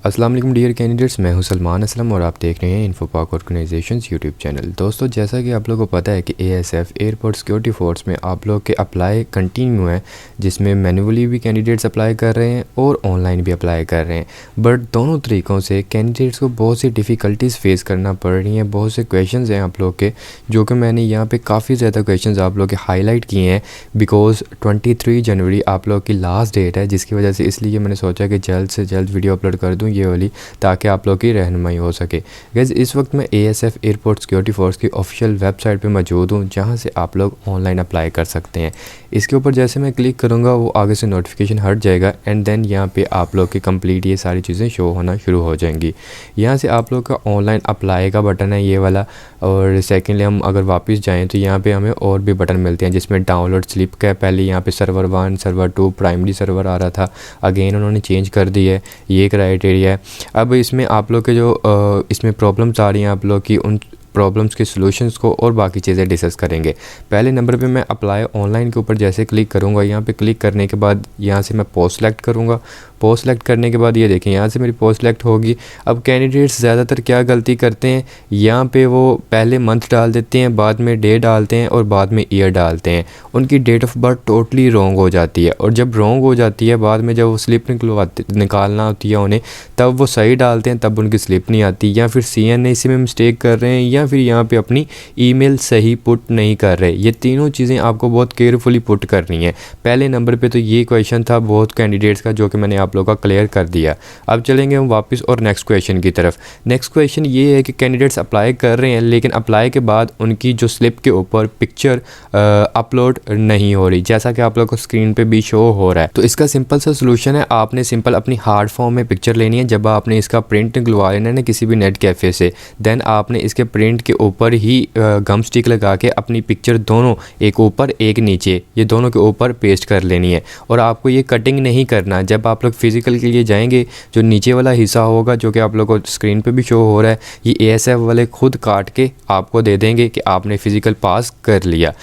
अस्सलाम वालेकुम dear candidates, मैं हूं सलमान असलम और आप देख रहे हैं इन्फोपाक ऑर्गेनाइजेशंस यूट्यूब चैनल। दोस्तों, जैसा कि आप लोगों को पता है कि एएसएफ एयरपोर्ट सिक्योरिटी फोर्स में आप लोग के अप्लाई कंटिन्यू है, जिसमें मैनुअली भी कैंडिडेट्स अप्लाई कर रहे हैं और ऑनलाइन भी अप्लाई कर रहे हैं। बट दोनों तरीक़ों से कैंडिडेट्स को बहुत सी डिफ़िकल्टीज़ फेस करना पड़ रही हैं। बहुत से क्वेश्चन हैं आप लोग के, जो कि मैंने यहाँ पर काफ़ी ज़्यादा क्वेश्चन आप लोग के हाईलाइट किए हैं, बिकॉज 23 जनवरी आप लोग की लास्ट डेट है, जिसकी वजह से इसलिए मैंने सोचा कि जल्द से जल्द वीडियो अपलोड कर दूँ ये वाली, ताकि आप लोग की रहनुमाई हो सके। गाइस, इस वक्त मैं एएसएफ एयरपोर्ट सिक्योरिटी फोर्स की ऑफिशियल वेबसाइट पे मौजूद हूँ, जहाँ से आप लोग ऑनलाइन अप्लाई कर सकते हैं। इसके ऊपर जैसे मैं क्लिक करूँगा वो आगे से नोटिफिकेशन हट जाएगा एंड देन यहाँ पे आप लोग की कंप्लीट ये सारी चीज़ें शो होना शुरू हो जाएंगी। यहाँ से आप लोग का ऑनलाइन अप्लाई का बटन है ये वाला, और सेकेंडली हम अगर वापस जाएँ तो यहाँ पर हमें और भी बटन मिलते हैं, जिसमें डाउनलोड स्लिप का पहले यहाँ पर सर्वर 1 सर्वर 2 प्राइमरी सर्वर आ रहा था, अगेन उन्होंने चेंज कर दिया है। ये क्राइटेरिया है। अब इसमें आप लोग के जो इसमें प्रॉब्लम्स आ रही हैं आप लोग की, उन प्रॉब्लम्स के सॉल्यूशंस को और बाकी चीज़ें डिस्कस करेंगे। पहले नंबर पे मैं अप्लाई ऑनलाइन के ऊपर जैसे क्लिक करूँगा, यहाँ पे क्लिक करने के बाद यहाँ से मैं पोस्ट सेलेक्ट करूँगा। पोस्ट सेलेक्ट करने के बाद ये देखें यहाँ से मेरी पोस्ट सेलेक्ट होगी। अब कैंडिडेट्स ज़्यादातर क्या गलती करते हैं, यहाँ पे वो पहले मंथ डाल देते हैं, बाद में डे डालते हैं और बाद में ईयर डालते हैं। उनकी date of birth totally wrong हो जाती है, और जब रॉन्ग हो जाती है बाद में जब वो स्लिप निकालना होती है उन्हें, तब वो सही डालते हैं, तब उनकी स्लिप नहीं आती, या फिर CNA इसी में मिस्टेक कर रहे हैं, या फिर यहाँ पे अपनी ईमेल सही पुट नहीं कर रहे। ये तीनों चीज़ें आपको बहुत केयरफुली पुट करनी है। पहले नंबर पे तो ये क्वेश्चन था बहुत कैंडिडेट्स का, जो कि मैंने आप लोगों का क्लियर कर दिया। अब चलेंगे हम वापस और नेक्स्ट क्वेश्चन की तरफ। नेक्स्ट क्वेश्चन ये है कि कैंडिडेट्स अप्लाई कर रहे हैं, लेकिन अप्लाई के बाद उनकी जो स्लिप के ऊपर पिक्चर अपलोड नहीं हो रही, जैसा कि आप लोग को स्क्रीन पे भी शो हो रहा है। तो इसका सिंपल सा सोल्यूशन है, आपने सिंपल अपनी हार्ड फॉर्म में पिक्चर लेनी है। जब आपने इसका प्रिंट निकलवा लेना है ना किसी भी नेट कैफ़े से, देन आपने इसके प्रिंट के ऊपर ही गम स्टिक लगा के अपनी पिक्चर दोनों, एक ऊपर एक नीचे, ये दोनों के ऊपर पेस्ट कर लेनी है। और आपको ये कटिंग नहीं करना। जब आप लोग फिजिकल के लिए जाएंगे, जो नीचे वाला हिस्सा होगा जो कि आप लोग को स्क्रीन पे भी शो हो रहा है, ये एएसएफ वाले खुद काट के आपको दे देंगे कि आपने फिजिकल पास कर लिया।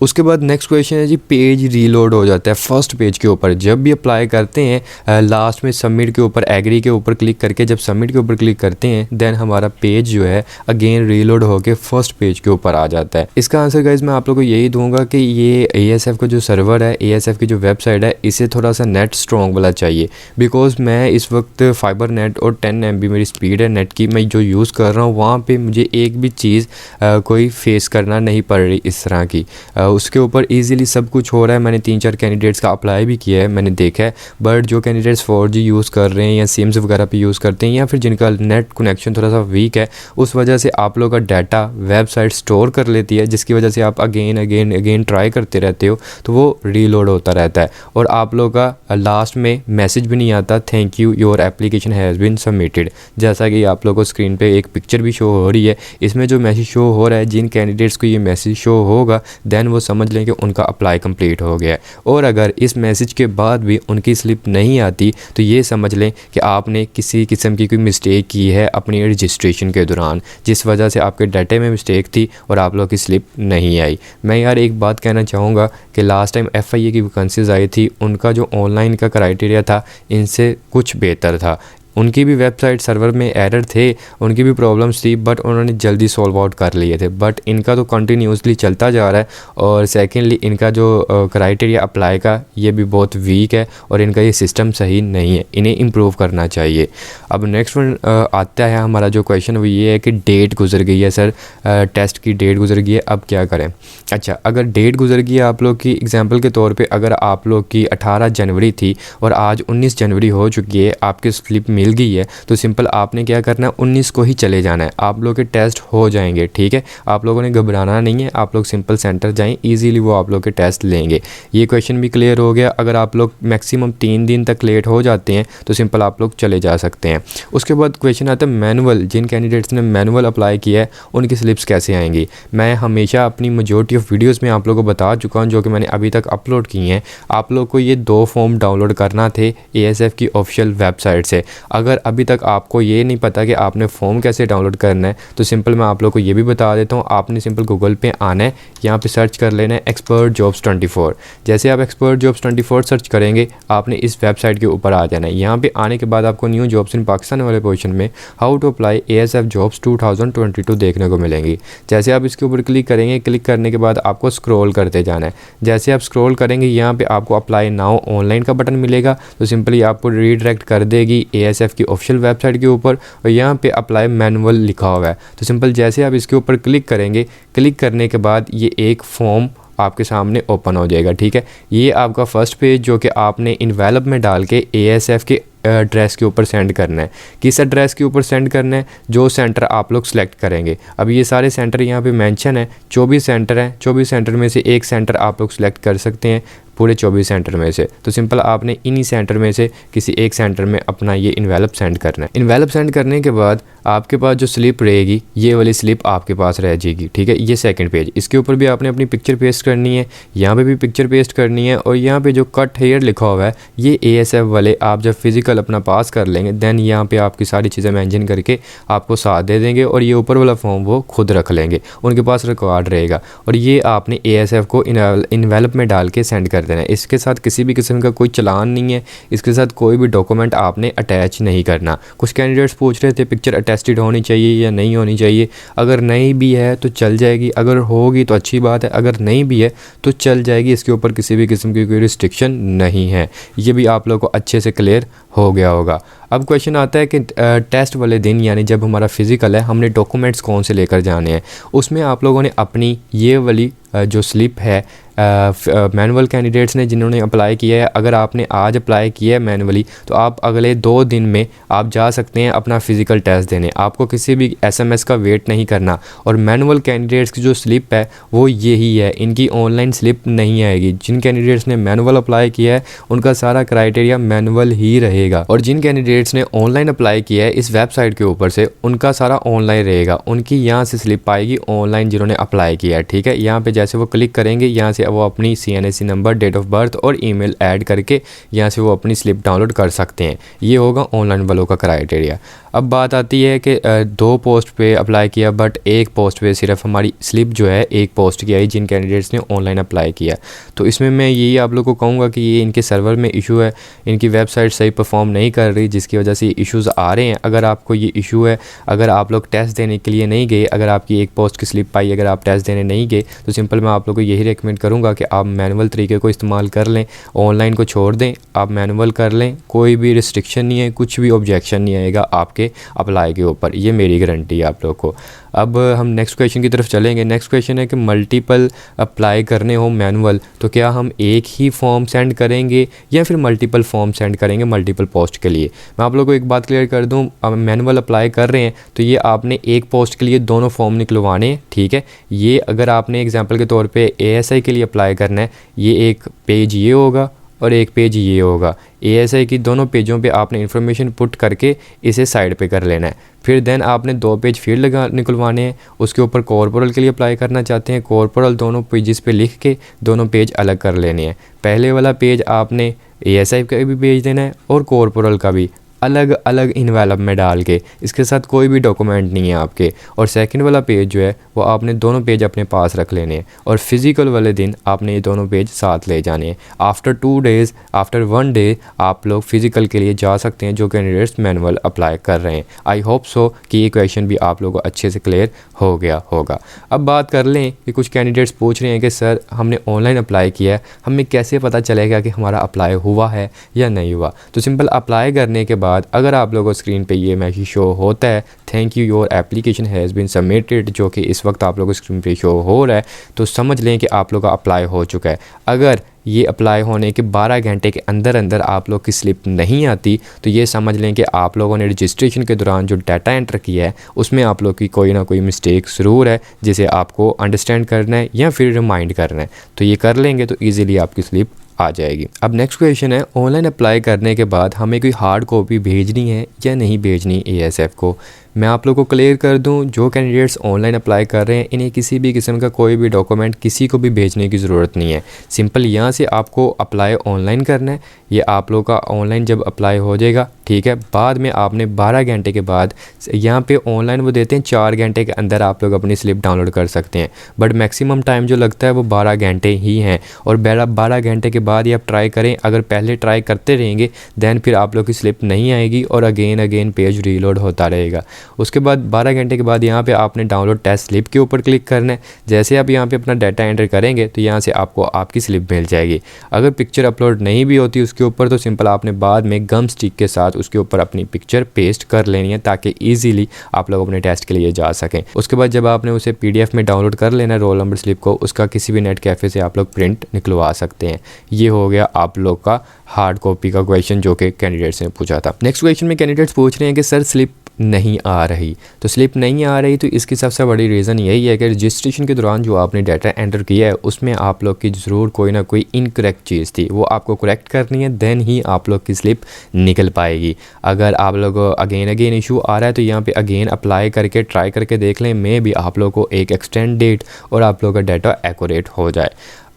उसके बाद नेक्स्ट क्वेश्चन है जी, पेज रीलोड हो जाता है फर्स्ट पेज के ऊपर। जब भी अप्लाई करते हैं लास्ट में सबमिट के ऊपर, एग्री के ऊपर क्लिक करके जब सबमिट के ऊपर क्लिक करते हैं, देन हमारा पेज जो है अगेन रीलोड होके फर्स्ट पेज के ऊपर आ जाता है। इसका आंसर गाइज मैं आप लोगों को यही दूंगा कि ये एएसएफ का जो सर्वर है, एएसएफ की जो वेबसाइट है, इसे थोड़ा सा नेट स्ट्रॉन्ग वाला चाहिए। बिकॉज मैं इस वक्त फाइबर नेट और 10 MB मेरी स्पीड है नेट की, मैं जो यूज़ कर रहा हूँ, वहाँ पर मुझे एक भी चीज़ कोई फेस करना नहीं पड़ रही इस तरह की। उसके ऊपर इजीली सब कुछ हो रहा है। मैंने 3-4 कैंडिडेट्स का अप्लाई भी किया है, मैंने देखा है। बट जो कैंडिडेट्स 4G यूज़ कर रहे हैं या सिम्स वगैरह पे यूज़ करते हैं, या फिर जिनका नेट कनेक्शन थोड़ा सा वीक है, उस वजह से आप लोग का डाटा वेबसाइट स्टोर कर लेती है, जिसकी वजह से आप अगेन ट्राई करते रहते हो, तो वो रीलोड होता रहता है और आप लोग का लास्ट में मैसेज भी नहीं आता, thank you your application has been submitted. जैसा कि आप लोग को स्क्रीन पर एक पिक्चर भी शो हो रही है, इसमें जो मैसेज शो हो रहा है, जिन कैंडिडेट्स को ये मैसेज शो होगा, देन वो समझ लें कि उनका अप्लाई कंप्लीट हो गया। और अगर इस मैसेज के बाद भी उनकी स्लिप नहीं आती, तो ये समझ लें कि आपने किसी किस्म की कोई मिस्टेक की है अपनी रजिस्ट्रेशन के दौरान, जिस वजह से आपके डाटे में मिस्टेक थी और आप लोग की स्लिप नहीं आई। मैं यार एक बात कहना चाहूँगा कि लास्ट टाइम FIA की वैकेंसीज आई थी, उनका जो ऑनलाइन का क्राइटेरिया था इनसे कुछ बेहतर था। उनकी भी वेबसाइट सर्वर में एरर थे, उनकी भी प्रॉब्लम्स थी, बट उन्होंने जल्दी सॉल्व आउट कर लिए थे। बट इनका तो कंटिन्यूसली चलता जा रहा है, और सेकेंडली इनका जो क्राइटेरिया अप्लाई का ये भी बहुत वीक है, और इनका ये सिस्टम सही नहीं है, इन्हें इम्प्रूव करना चाहिए। अब नेक्स्ट वन आता है हमारा जो क्वेश्चन, वो ये है कि डेट गुजर गई है सर, टेस्ट की डेट गुजर गई है, अब क्या करें। अच्छा, अगर डेट गुजर गई है आप लोग की, एग्जाम्पल के तौर पर अगर आप लोग की 18 जनवरी थी और आज 19 जनवरी हो चुकी है, आपकी स्लिप मिल गई है, तो सिंपल आपने क्या करना है, 19 को ही चले जाना है। आप लोग के टेस्ट हो जाएंगे, ठीक है। आप लोगों ने घबराना नहीं है, आप लोग सिंपल सेंटर जाएं, इजीली वो आप लोग के टेस्ट लेंगे। ये क्वेश्चन भी क्लियर हो गया। अगर आप लोग मैक्सिमम 3 दिन तक लेट हो जाते हैं तो सिंपल आप लोग चले जा सकते हैं। उसके बाद क्वेश्चन आता है मैनुअल। जिन कैंडिडेट्स ने मैनुअल अप्लाई किया है उनकी स्लिप्स कैसे आएंगी। मैं हमेशा अपनी मेजॉरिटी ऑफ वीडियोज़ में आप लोगों को बता चुका हूँ, जो कि मैंने अभी तक अपलोड की हैं। आप लोग को ये 2 फॉर्म डाउनलोड करना थे एएसएफ की ऑफिशियल वेबसाइट से। अगर अभी तक आपको ये नहीं पता कि आपने फॉर्म कैसे डाउनलोड करना है तो सिंपल मैं आप लोग को ये भी बता देता हूँ। आपने सिंपल गूगल पे आना है, यहाँ पे सर्च कर लेना है एक्सपर्ट जॉब्स 24। जैसे आप एक्सपर्ट जॉब्स 24 सर्च करेंगे आपने इस वेबसाइट के ऊपर आ जाना है। यहाँ पे आने के बाद आपको न्यू जॉब्स इन पाकिस्तान वाले पोजीशन में how to apply ASF jobs 2022 देखने को मिलेंगी। जैसे आप इसके ऊपर क्लिक करेंगे, क्लिक करने के बाद आपको स्क्रॉल करते जाना है। जैसे आप स्क्रॉल करेंगे यहाँ पे आपको अप्लाई नाउ ऑनलाइन का बटन मिलेगा, तो सिंपली आपको रीडायरेक्ट कर देगी ASF की ऑफिशियल वेबसाइट के ऊपर और यहाँ पे अप्लाई मैनुअल लिखा हुआ है। तो सिंपल जैसे आप इसके ऊपर क्लिक करेंगे, क्लिक करने के बाद ये एक फॉर्म आपके सामने ओपन हो जाएगा। ठीक है, ये आपका फर्स्ट पेज जो कि आपने इन्वेलप में डाल के ASF के एड्रेस के ऊपर सेंड करना है। किस एड्रेस के ऊपर सेंड करना है? जो सेंटर आप लोग सेलेक्ट करेंगे। अब ये सारे सेंटर यहाँ पे मेंशन है, 24 सेंटर हैं। 24 सेंटर में से एक सेंटर आप लोग सेलेक्ट कर सकते हैं पूरे 24 सेंटर में से। तो सिंपल आपने इन्हीं सेंटर में से किसी एक सेंटर में अपना ये इन्वेलप सेंड करना है। इन्वेलप सेंड करने के बाद आपके पास जो स्लिप रहेगी ये वाली स्लिप आपके पास रह जाएगी। ठीक है, ये सेकंड पेज, इसके ऊपर भी आपने अपनी पिक्चर पेस्ट करनी है, यहाँ पे भी पिक्चर पेस्ट करनी है और यहाँ पे जो कट हेयर लिखा हुआ है ये ASF वाले आप जब फिजिकल अपना पास कर लेंगे देन यहाँ पे आपकी सारी चीज़ें मेंशन करके आपको साथ दे देंगे और ये ऊपर वाला फॉर्म वो खुद रख लेंगे, उनके पास रिकॉर्ड रहेगा और ये आपने ASF को इन्वेलप में डाल के सेंड कर देना है। इसके साथ किसी भी किस्म का कोई चालान नहीं है, इसके साथ कोई भी डॉक्यूमेंट आपने अटैच नहीं करना। कुछ कैंडिडेट्स पूछ रहे थे पिक्चर अटेस्टेड होनी चाहिए या नहीं होनी चाहिए। अगर नहीं भी है तो चल जाएगी, अगर होगी तो अच्छी बात है, अगर नहीं भी है तो चल जाएगी। इसके ऊपर किसी भी किस्म की कोई रिस्ट्रिक्शन नहीं है। ये भी आप लोगों को अच्छे से क्लियर हो गया होगा। अब क्वेश्चन आता है कि टेस्ट वाले दिन यानी जब हमारा फिज़िकल है हमने डॉक्यूमेंट्स कौन से लेकर जाने हैं। उसमें आप लोगों ने अपनी ये वाली जो स्लिप है मैनुअल कैंडिडेट्स ने जिन्होंने अप्लाई किया है, अगर आपने आज अप्लाई किया है मैनुअली तो आप अगले 2 दिन में आप जा सकते हैं अपना फ़िज़िकल टेस्ट देने। आपको किसी भी SMS का वेट नहीं करना। और मैनुअल कैंडिडेट्स की जो स्लिप है वो यही है, इनकी ऑनलाइन स्लिप नहीं आएगी। जिन कैंडिडेट्स ने मैनुअल अप्लाई किया है उनका सारा क्राइटेरिया मैनुअल ही रहेगा और जिन कैंडिडेट्स ने ऑनलाइन अप्लाई किया है इस वेबसाइट के ऊपर से उनका सारा ऑनलाइन रहेगा। उनकी यहाँ से स्लिप आएगी ऑनलाइन जिन्होंने अप्लाई किया है। ठीक है, यहाँ पे जैसे वो क्लिक करेंगे यहाँ से वो अपनी CNSE नंबर, डेट ऑफ बर्थ और ईमेल ऐड करके यहाँ से वो अपनी स्लिप डाउनलोड कर सकते हैं। ये होगा ऑनलाइन वालों का क्राइटेरिया। अब बात आती है कि 2 पोस्ट पे अप्लाई किया बट एक पोस्ट पे सिर्फ हमारी स्लिप जो है एक पोस्ट की आई जिन कैंडिडेट्स ने ऑनलाइन अप्लाई किया। तो इसमें मैं यही आप लोगों को कहूँगा कि ये इनके सर्वर में इशू है, इनकी वेबसाइट सही परफॉर्म नहीं कर रही जिसकी वजह से इश्यूज़ आ रहे हैं। अगर आपको ये इशू है, अगर आप लोग टेस्ट देने के लिए नहीं गए, अगर आपकी एक पोस्ट की स्लिप आई, अगर आप टेस्ट देने नहीं गए तो सिंपल मैं आप लोगों को यही रिकमेंड करूँगा कि आप मैनुअल तरीके को इस्तेमाल कर लें, ऑनलाइन को छोड़ दें, आप मैनुअल कर लें। कोई भी रिस्ट्रिक्शन नहीं है, कुछ भी ऑब्जेक्शन नहीं आएगा आपके अप्लाई के ऊपर, ये मेरी गारंटी है आप लोग को। अब हम नेक्स्ट क्वेश्चन की तरफ चलेंगे। नेक्स्ट क्वेश्चन है कि मल्टीपल अप्लाई करने हो मैनुअल तो क्या हम एक ही फॉर्म सेंड करेंगे या फिर मल्टीपल फॉर्म सेंड करेंगे मल्टीपल पोस्ट के लिए। मैं आप लोगों को एक बात क्लियर कर दूं, अब मैनुअल अप्लाई कर रहे हैं तो ये आपने एक पोस्ट के लिए दोनों फॉर्म निकलवाने हैं। ठीक है, ये अगर आपने एग्जाम्पल के तौर पर ASI के लिए अप्लाई करना है, ये एक पेज ये होगा और एक पेज ये होगा। ASI की दोनों पेजों पे आपने इन्फॉर्मेशन पुट करके इसे साइड पे कर लेना है। फिर देन आपने 2 पेज फील्ड निकलवाने हैं। उसके ऊपर कॉर्पोरल के लिए अप्लाई करना चाहते हैं, कॉर्पोरल दोनों पेजेस पे लिख के दोनों पेज अलग कर लेने हैं। पहले वाला पेज आपने ASI का भी भेज देना है और कॉर्पोरल का भी अलग अलग इन्वेलप में डाल के, इसके साथ कोई भी डॉक्यूमेंट नहीं है आपके। और सेकंड वाला पेज जो है वो आपने दोनों पेज अपने पास रख लेने हैं और फिज़िकल वाले दिन आपने ये दोनों पेज साथ ले जाने हैं। आफ्टर 2 डेज़, आफ्टर 1 डे आप लोग फिज़िकल के लिए जा सकते हैं जो कैंडिडेट्स मैनुअल अप्लाई कर रहे हैं। आई होप सो कि ये क्वेश्चन भी आप लोगों को अच्छे से क्लियर हो गया होगा। अब बात कर लें कि कुछ कैंडिडेट्स पूछ रहे हैं कि सर हमने ऑनलाइन अप्लाई किया है, हमें कैसे पता चलेगा कि हमारा अप्लाई हुआ है या नहीं हुआ। तो सिंपल अप्लाई करने के बाद अगर आप लोगों को स्क्रीन पे ये मैसेज शो होता है thank you your application has been submitted, जो कि इस वक्त आप लोगों को स्क्रीन पे शो हो रहा है, तो समझ लें कि आप लोगों का अप्लाई हो चुका है। अगर ये अप्लाई होने के 12 घंटे के अंदर अंदर आप लोग की स्लिप नहीं आती तो ये समझ लें कि आप लोगों ने रजिस्ट्रेशन के दौरान जो डाटा एंटर किया है उसमें आप लोग की कोई ना कोई मिस्टेक ज़रूर है जिसे आपको अंडरस्टैंड करना है या फिर रिमाइंड करना है। तो ये कर लेंगे तो ईज़िली आपकी स्लिप आ जाएगी। अब नेक्स्ट क्वेश्चन है, ऑनलाइन अप्लाई करने के बाद हमें कोई हार्ड कॉपी भेजनी है या नहीं भेजनी ASF को। मैं आप लोगों को क्लियर कर दूं, जो कैंडिडेट्स ऑनलाइन अप्लाई कर रहे हैं इन्हें किसी भी किस्म का कोई भी डॉक्यूमेंट किसी को भी भेजने की ज़रूरत नहीं है। सिंपल यहाँ से आपको अप्लाई ऑनलाइन करना है। ये आप लोगों का ऑनलाइन जब अप्लाई हो जाएगा, ठीक है, बाद में आपने 12 घंटे के बाद यहाँ पे ऑनलाइन वो देते हैं 4 घंटे के अंदर आप लोग अपनी स्लिप डाउनलोड कर सकते हैं, बट मैक्सिमम टाइम जो लगता है वो 12 घंटे ही हैं। और 12 घंटे के बाद ही आप ट्राई करें। अगर पहले ट्राई करते रहेंगे दैन फिर आप लोग की स्लिप नहीं आएगी और अगेन पेज रीलोड होता रहेगा। उसके बाद 12 घंटे के बाद यहाँ पे आपने डाउनलोड टेस्ट स्लिप के ऊपर क्लिक करना है। जैसे आप यहाँ पे अपना डाटा एंटर करेंगे तो यहाँ से आपको आपकी स्लिप मिल जाएगी। अगर पिक्चर अपलोड नहीं भी होती उसके ऊपर तो सिंपल आपने बाद में गम स्टिक के साथ उसके ऊपर अपनी पिक्चर पेस्ट कर लेनी है ताकि ईजिली आप लोग अपने टेस्ट के लिए जा सकें। उसके बाद जब आपने उसे PDF में डाउनलोड कर लेना रोल नंबर स्लिप को, उसका किसी भी नेट कैफ़े से आप लोग प्रिंट निकलवा सकते हैं। ये हो गया आप लोग का हार्ड कॉपी का क्वेश्चन जो कि कैंडिडेट्स ने पूछा था। नेक्स्ट क्वेश्चन में कैंडिडेट्स पूछ रहे हैं कि सर स्लिप नहीं आ रही। तो स्लिप नहीं आ रही तो इसकी सबसे बड़ी रीज़न यही है कि रजिस्ट्रेशन के दौरान जो आपने डाटा एंटर किया है उसमें आप लोग की ज़रूर कोई ना कोई इनकरेक्ट चीज़ थी, वो आपको करेक्ट करनी है, देन ही आप लोग की स्लिप निकल पाएगी। अगर आप लोग अगेन इशू आ रहा है तो यहाँ पे अगेन अप्लाई करके ट्राई करके देख लें, मे भी आप लोग को एक एक्सटेंड डेट और आप लोग का डाटा एक्यूरेट हो जाए।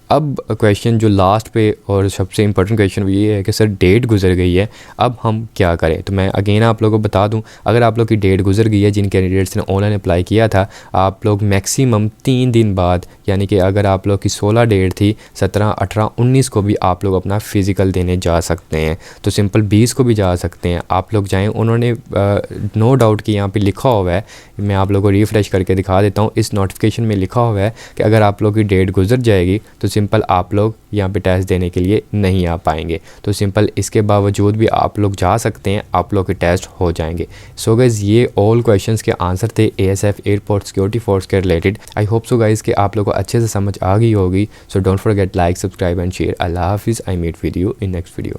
अब क्वेश्चन जो लास्ट पे और सबसे इम्पोर्टेंट क्वेश्चन ये है कि सर डेट गुजर गई है, अब हम क्या करें। तो मैं अगेन आप लोगों को बता दूं, अगर आप लोग की डेट गुजर गई है, जिन कैंडिडेट्स ने ऑनलाइन अप्लाई किया था, आप लोग मैक्सिमम 3 दिन बाद, यानी कि अगर आप लोग की 16 डेट थी, 17, 18, 19 को भी आप लोग अपना फ़िज़िकल देने जा सकते हैं। तो सिंपल 20 को भी जा सकते हैं। आप लोग जाएँ, उन्होंने नो डाउट कि यहाँ पर लिखा हुआ है, मैं आप लोगों को रिफ़्रेश करके दिखा देता हूँ। इस नोटिफिकेशन में लिखा हुआ है कि अगर आप लोग की डेट गुजर जाएगी तो सिंपल आप लोग यहाँ पे टेस्ट देने के लिए नहीं आ पाएंगे। तो सिंपल इसके बावजूद भी आप लोग जा सकते हैं, आप लोग के टेस्ट हो जाएंगे। सो गाइज़ ये ऑल क्वेश्चंस के आंसर थे ASF एयरपोर्ट सिक्योरिटी फोर्स के related. I hope so guys कि आप लोग को अच्छे से समझ आ गई होगी। So don't forget like, subscribe and share. अल्लाह हाफिज़। I meet with you in next video.